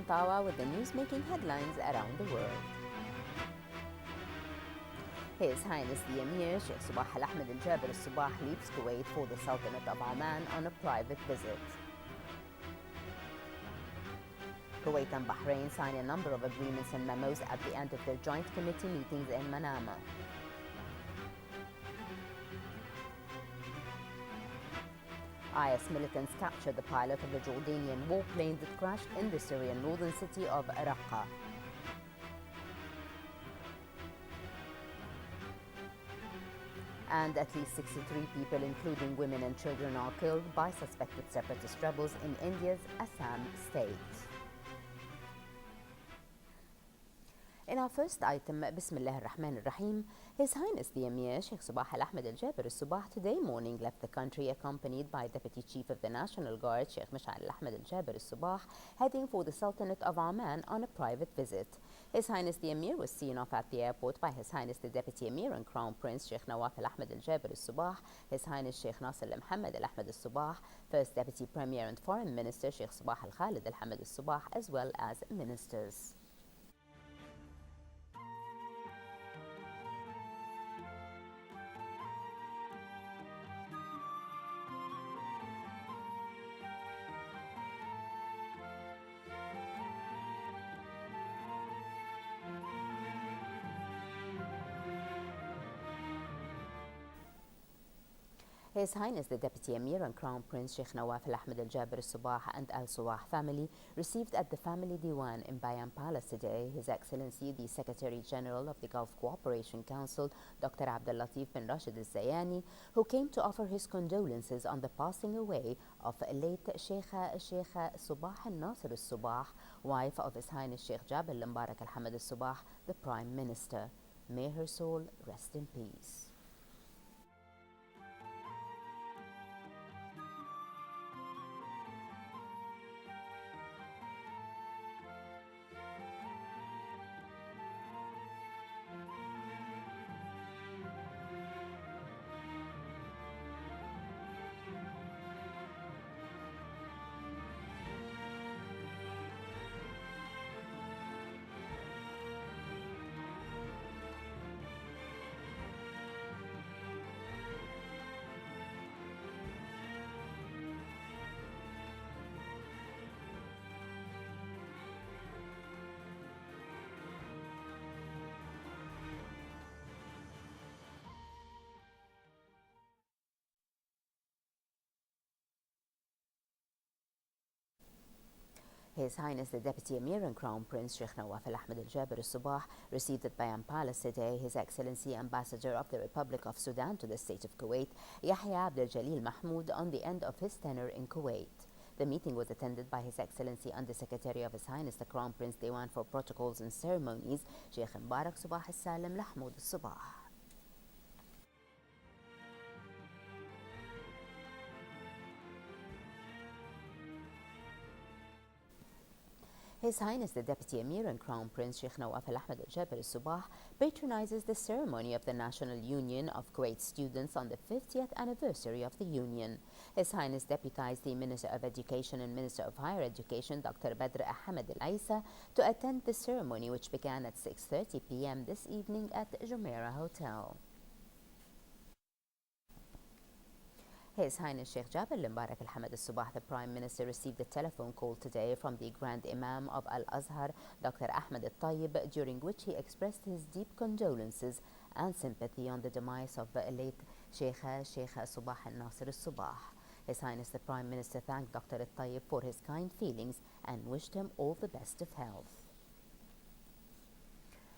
Tawa with the news-making headlines around the world. His Highness the Emir Sheikh Sabah Al Ahmed Al Jaber Al Sabah leaves Kuwait for the Sultanate of Oman on a private visit. Kuwait and Bahrain sign a number of agreements and memos at the end of their joint committee meetings in Manama. IS militants captured the pilot of the Jordanian warplane that crashed in the Syrian northern city of Raqqa. And at least 63 people, including women and children, are killed by suspected separatist rebels in India's Assam state. In our first item, Bismillah ar-Rahman ar-Rahim, His Highness the Emir Sheikh Sabah Al Ahmed Al Jaber Al Sabah today morning left the country accompanied by Deputy Chief of the National Guard Sheikh Mash'al Al Ahmed Al Jaber Al Sabah, heading for the Sultanate of Oman on a private visit. His Highness the Emir was seen off at the airport by His Highness the Deputy Emir and Crown Prince Sheikh Nawaf Al Ahmed Al Jaber Al Sabah, His Highness Sheikh Nasser Al Mohammed Al Ahmed Al Sabah, First Deputy Premier and Foreign Minister Sheikh Sabah Al Khalid Al Hamid Al Sabah, as well as ministers. His Highness the Deputy Emir and Crown Prince Sheikh Nawaf Al Ahmed Al Jaber Al Sabah and Al Suwah family received at the family diwan in Bayan Palace today His Excellency the Secretary General of the Gulf Cooperation Council, Dr. Abdul Latif bin Rashid Al Zayani, who came to offer his condolences on the passing away of late Sheikha Subah Al Nasir Al Subah, wife of His Highness Sheikh Jabal Al Mubarak Al Hamid Al Subah, the Prime Minister. May her soul rest in peace. His Highness the Deputy Emir and Crown Prince Sheikh Nawaf Al Ahmed Al Jaber Al Sabah received at Bayan Palace today His Excellency Ambassador of the Republic of Sudan to the State of Kuwait, Yahya Abdel Jalil Mahmoud, on the end of his tenure in Kuwait. The meeting was attended by His Excellency Undersecretary of His Highness the Crown Prince Dewan for Protocols and Ceremonies, Sheikh Mbarak Subah Al Salim Lahmoud Al Sabah. His Highness the Deputy Emir and Crown Prince Sheikh Nawaf Al Ahmed Al Jaber Al Sabah patronizes the ceremony of the National Union of Kuwait Students on the 50th anniversary of the Union. His Highness deputized the Minister of Education and Minister of Higher Education, Dr. Badr Ahmed Al Aisa, to attend the ceremony, which began at 6:30 p.m. this evening at the Jumeirah Hotel. His Highness Sheikh Jabal Mubarak Al Hamid Al Subah, the Prime Minister, received a telephone call today from the Grand Imam of Al Azhar, Dr. Ahmed Al Tayyib, during which he expressed his deep condolences and sympathy on the demise of late Sheikha Subah Al Nasir Al Subah. His Highness the Prime Minister thanked Dr. Al Tayyib for his kind feelings and wished him all the best of health.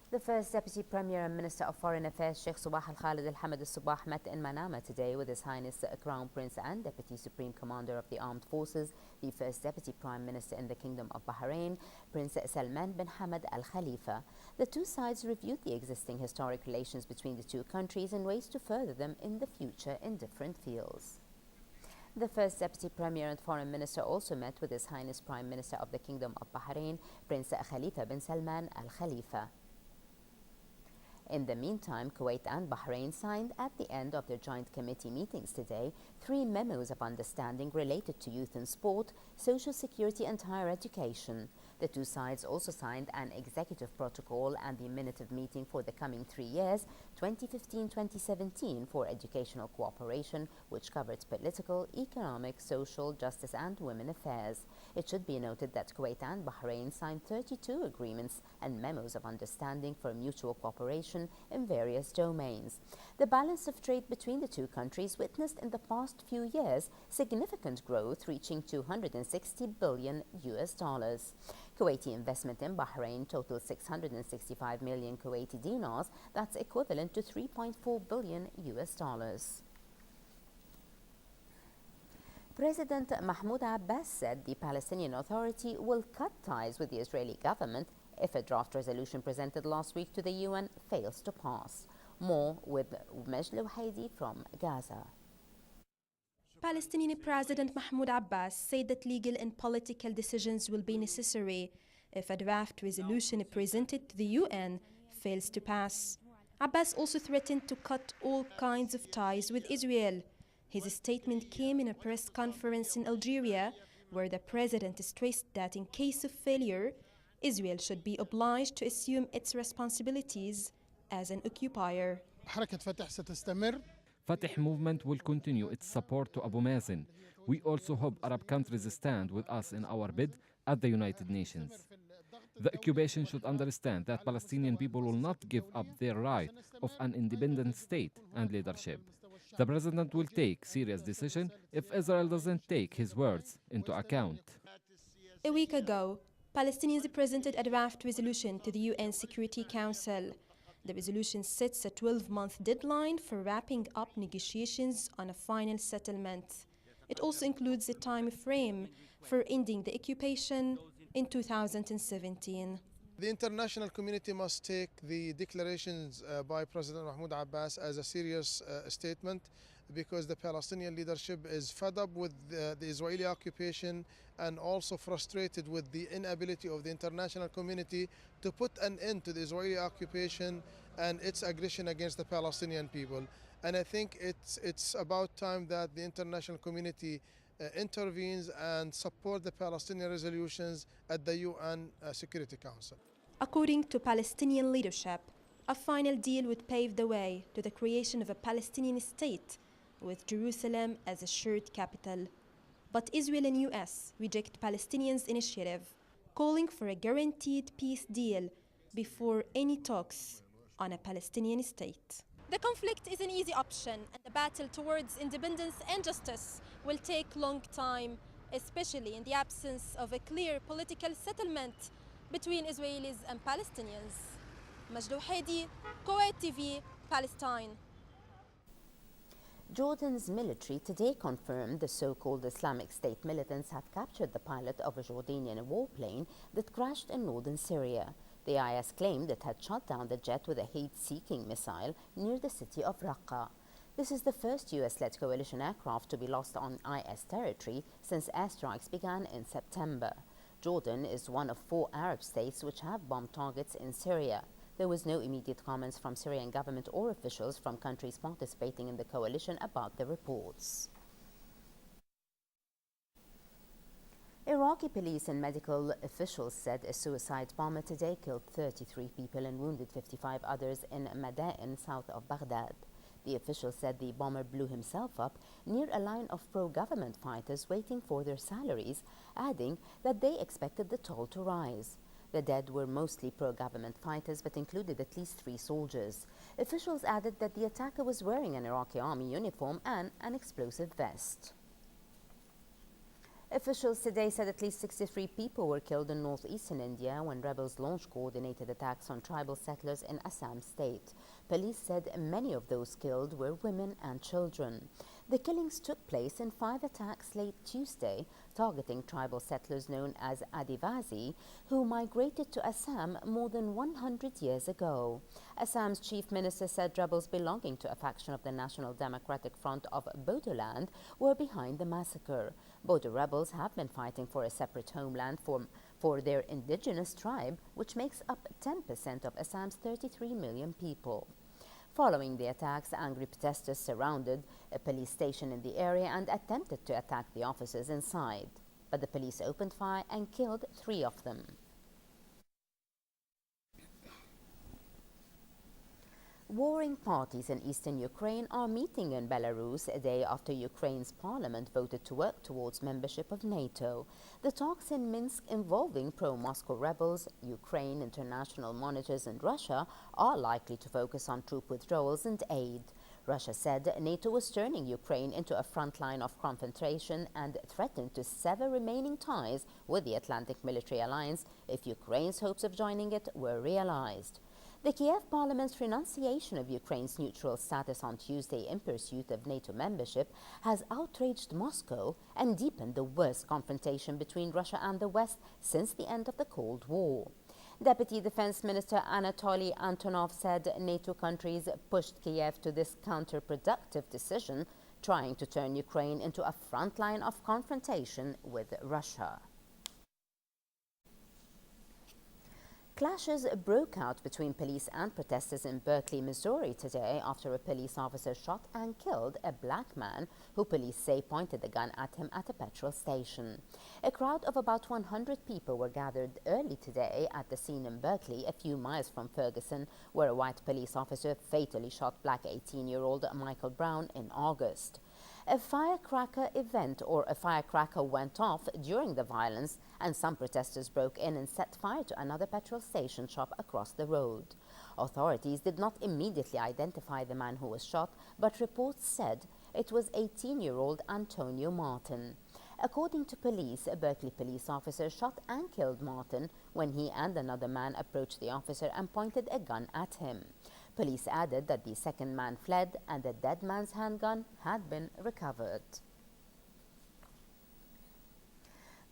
The First Deputy Premier and Minister of Foreign Affairs, Sheikh Sabah Al Khalid Al Hamid Al Sabah, met in Manama today with His Highness Crown Prince and Deputy Supreme Commander of the Armed Forces, the First Deputy Prime Minister in the Kingdom of Bahrain, Prince Salman bin Hamad Al Khalifa. The two sides reviewed the existing historic relations between the two countries and ways to further them in the future in different fields. The First Deputy Premier and Foreign Minister also met with His Highness Prime Minister of the Kingdom of Bahrain, Prince Khalifa bin Salman Al Khalifa. In the meantime, Kuwait and Bahrain signed at the end of their joint committee meetings today 3 memos of understanding related to youth and sport, social security and higher education. The two sides also signed an executive protocol and the minute of meeting for the coming 3 years, 2015-2017, for educational cooperation, which covered political, economic, social, justice and women affairs. It should be noted that Kuwait and Bahrain signed 32 agreements and memos of understanding for mutual cooperation in various domains. The balance of trade between the two countries witnessed in the past few years significant growth, reaching $260 billion. Kuwaiti investment in Bahrain totaled 665 million Kuwaiti dinars, that's equivalent to $3.4 billion. President Mahmoud Abbas said the Palestinian Authority will cut ties with the Israeli government if a draft resolution presented last week to the UN fails to pass. More with Majlou Haidi from Gaza. Palestinian President Mahmoud Abbas said that legal and political decisions will be necessary if a draft resolution presented to the UN fails to pass. Abbas also threatened to cut all kinds of ties with Israel. His statement came in a press conference in Algeria, where the president stressed that in case of failure, Israel should be obliged to assume its responsibilities as an occupier. Fatah movement will continue its support to Abu Mazen. We also hope Arab countries stand with us in our bid at the United Nations. The occupation should understand that Palestinian people will not give up their right of an independent state and leadership. The president will take serious decision if Israel doesn't take his words into account. A week ago, Palestinians presented a draft resolution to the UN Security Council. The resolution sets a 12-month deadline for wrapping up negotiations on a final settlement. It also includes a time frame for ending the occupation in 2017. The international community must take the declarations by President Mahmoud Abbas as a serious statement, because the Palestinian leadership is fed up with the Israeli occupation and also frustrated with the inability of the international community to put an end to the Israeli occupation and its aggression against the Palestinian people. And I think it's about time that the international community intervenes and support the Palestinian resolutions at the UN Security Council. According to Palestinian leadership, a final deal would pave the way to the creation of a Palestinian state with Jerusalem as a shared capital. But Israel and US reject Palestinians' initiative, calling for a guaranteed peace deal before any talks on a Palestinian state. The conflict is an easy option, and the battle towards independence and justice will take long time, especially in the absence of a clear political settlement between Israelis and Palestinians. Majlou Haidi, Kuwait TV, Palestine. Jordan's military today confirmed the so-called Islamic State militants had captured the pilot of a Jordanian warplane that crashed in northern Syria. The IS claimed it had shot down the jet with a heat-seeking missile near the city of Raqqa. This is the first US-led coalition aircraft to be lost on IS territory since airstrikes began in September. Jordan is one of 4 Arab states which have bombed targets in Syria. There was no immediate comments from Syrian government or officials from countries participating in the coalition about the reports. Iraqi police and medical officials said a suicide bomber today killed 33 people and wounded 55 others in Madain, south of Baghdad. The official said the bomber blew himself up near a line of pro-government fighters waiting for their salaries, adding that they expected the toll to rise. The dead were mostly pro-government fighters but included at least 3 soldiers. Officials added that the attacker was wearing an Iraqi army uniform and an explosive vest. Officials today said at least 63 people were killed in northeastern India when rebels launched coordinated attacks on tribal settlers in Assam state. Police said many of those killed were women and children. The killings took place in 5 attacks late Tuesday, targeting tribal settlers known as Adivasi, who migrated to Assam more than 100 years ago. Assam's chief minister said rebels belonging to a faction of the National Democratic Front of Bodoland were behind the massacre. Bodo rebels have been fighting for a separate homeland for for their indigenous tribe, which makes up 10% of Assam's 33 million people. Following the attacks, angry protesters surrounded a police station in the area and attempted to attack the officers inside, but the police opened fire and killed 3 of them. Warring parties in eastern Ukraine are meeting in Belarus a day after Ukraine's parliament voted to work towards membership of NATO. The talks in Minsk involving pro-Moscow rebels, Ukraine, international monitors and Russia are likely to focus on troop withdrawals and aid. Russia said NATO was turning Ukraine into a front line of confrontation and threatened to sever remaining ties with the Atlantic Military Alliance if Ukraine's hopes of joining it were realized. The Kiev Parliament's renunciation of Ukraine's neutral status on Tuesday in pursuit of NATO membership has outraged Moscow and deepened the worst confrontation between Russia and the West since the end of the Cold War. Deputy Defense Minister Anatoly Antonov said NATO countries pushed Kiev to this counterproductive decision, trying to turn Ukraine into a front line of confrontation with Russia. Clashes broke out between police and protesters in Berkeley, Missouri today after a police officer shot and killed a black man who police say pointed a gun at him at a petrol station. A crowd of about 100 people were gathered early today at the scene in Berkeley, a few miles from Ferguson, where a white police officer fatally shot black 18-year-old Michael Brown in August. A firecracker went off during the violence, and some protesters broke in and set fire to another petrol station shop across the road. Authorities did not immediately identify the man who was shot, but reports said it was 18-year-old Antonio Martin. According to police, a Berkeley police officer shot and killed Martin when he and another man approached the officer and pointed a gun at him. Police added that the second man fled and the dead man's handgun had been recovered.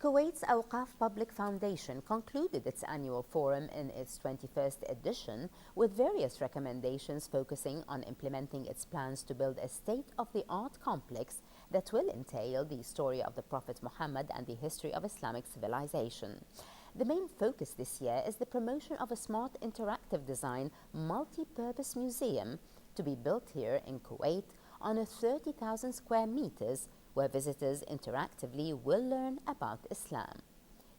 Kuwait's Awqaf Public Foundation concluded its annual forum in its 21st edition with various recommendations focusing on implementing its plans to build a state-of-the-art complex that will entail the story of the Prophet Muhammad and the history of Islamic civilization. The main focus this year is the promotion of a smart interactive design multi-purpose museum to be built here in Kuwait on a 30,000 square meters where visitors interactively will learn about Islam.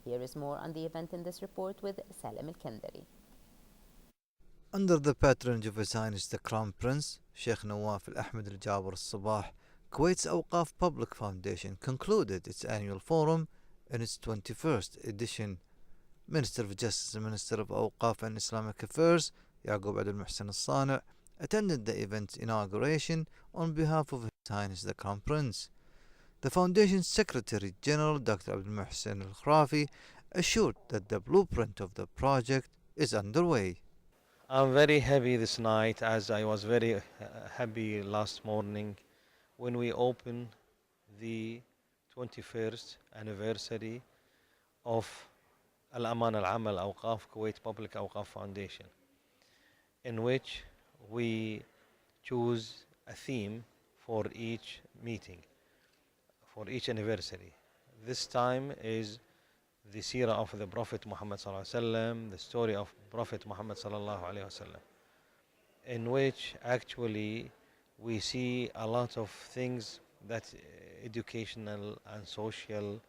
Here is more on the event in this report with Salim Al-Kendari. Under the patronage of His Highness the Crown Prince, Sheikh Nawaf Al-Ahmed Al-Jaber Al-Sabah, Kuwait's Awqaf Public Foundation concluded its annual forum in its 21st edition. Minister of Justice and Minister of Awqaf and Islamic Affairs, Yaqub Abdul Muhsin Al-Sani, attended the event's inauguration on behalf of His Highness the Crown Prince. The Foundation's Secretary General Dr. Abdul Muhsin Al-Khrafi assured that the blueprint of the project is underway. I'm very happy this night, as I was very happy last morning when we opened the 21st anniversary of Al-Aman Al-Amal Awqaf Kuwait Public Awqaf Foundation, in which we choose a theme for each meeting, for each anniversary. This time is the seerah of the Prophet Muhammad sallallahu alaihi wasallam, the story of Prophet Muhammad sallallahu alaihi wasallam, in which actually we see a lot of things that educational and social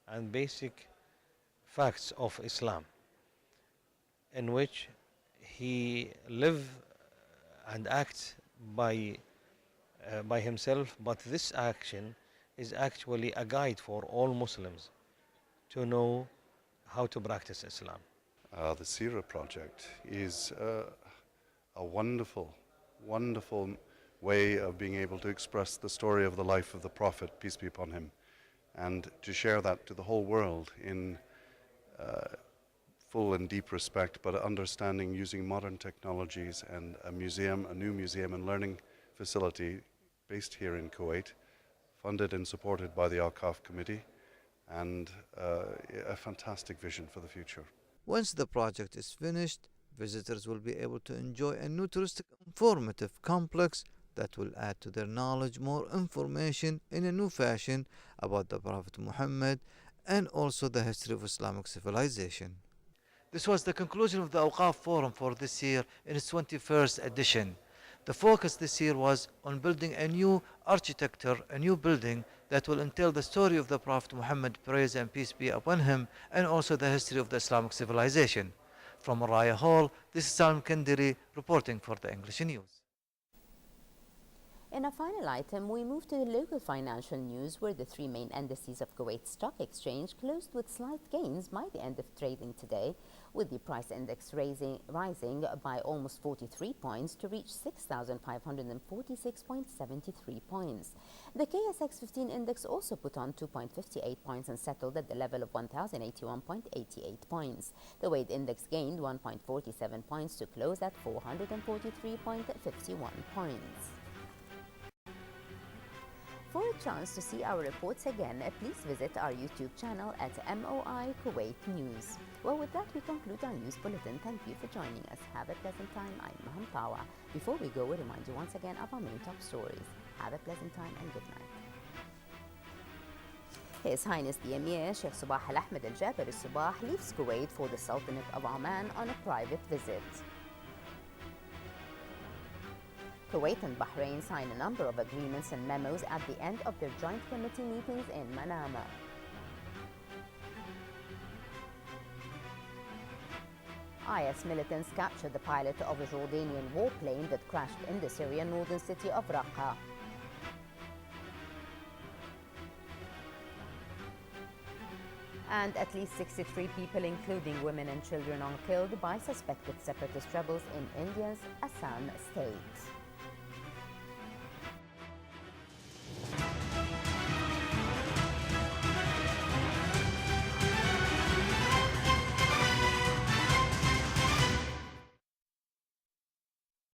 and basic facts of Islam, in which he live and act by himself, but this action is actually a guide for all Muslims to know how to practice Islam. The Seerah project is a wonderful, wonderful way of being able to express the story of the life of the Prophet, peace be upon him, and to share that to the whole world in full and deep respect, but understanding using modern technologies and a new museum and learning facility based here in Kuwait, funded and supported by the Awqaf Committee, and a fantastic vision for the future. Once the project is finished, visitors will be able to enjoy a new touristic informative complex that will add to their knowledge more information in a new fashion about the Prophet Muhammad and also the history of Islamic civilization. This was the conclusion of the Awqaf Forum for this year in its 21st edition. The focus this year was on building a new architecture, a new building that will entail the story of the Prophet Muhammad, praise and peace be upon him, and also the history of the Islamic civilization. From Raya Hall, this is Salim Kandiri reporting for the English News. In a final item, we move to the local financial news, where the three main indices of Kuwait Stock Exchange closed with slight gains by the end of trading today, with the price index rising by almost 43 points to reach 6,546.73 points. The KSX 15 index also put on 2.58 points and settled at the level of 1,081.88 points. The weight index gained 1.47 points to close at 443.51 points. For a chance to see our reports again, please visit our YouTube channel at MOI Kuwait News. Well, with that, we conclude our news bulletin. Thank you for joining us. Have a pleasant time. I'm Maham Tawa. Before we go, we remind you once again of our main top stories. Have a pleasant time and good night. His Highness the Emir Sheikh Sabah Al Ahmed Al Jaber Al Sabah leaves Kuwait for the Sultanate of Oman on a private visit. Kuwait and Bahrain sign a number of agreements and memos at the end of their joint committee meetings in Manama. IS militants captured the pilot of a Jordanian warplane that crashed in the Syrian northern city of Raqqa. And at least 63 people, including women and children, are killed by suspected separatist rebels in India's Assam state.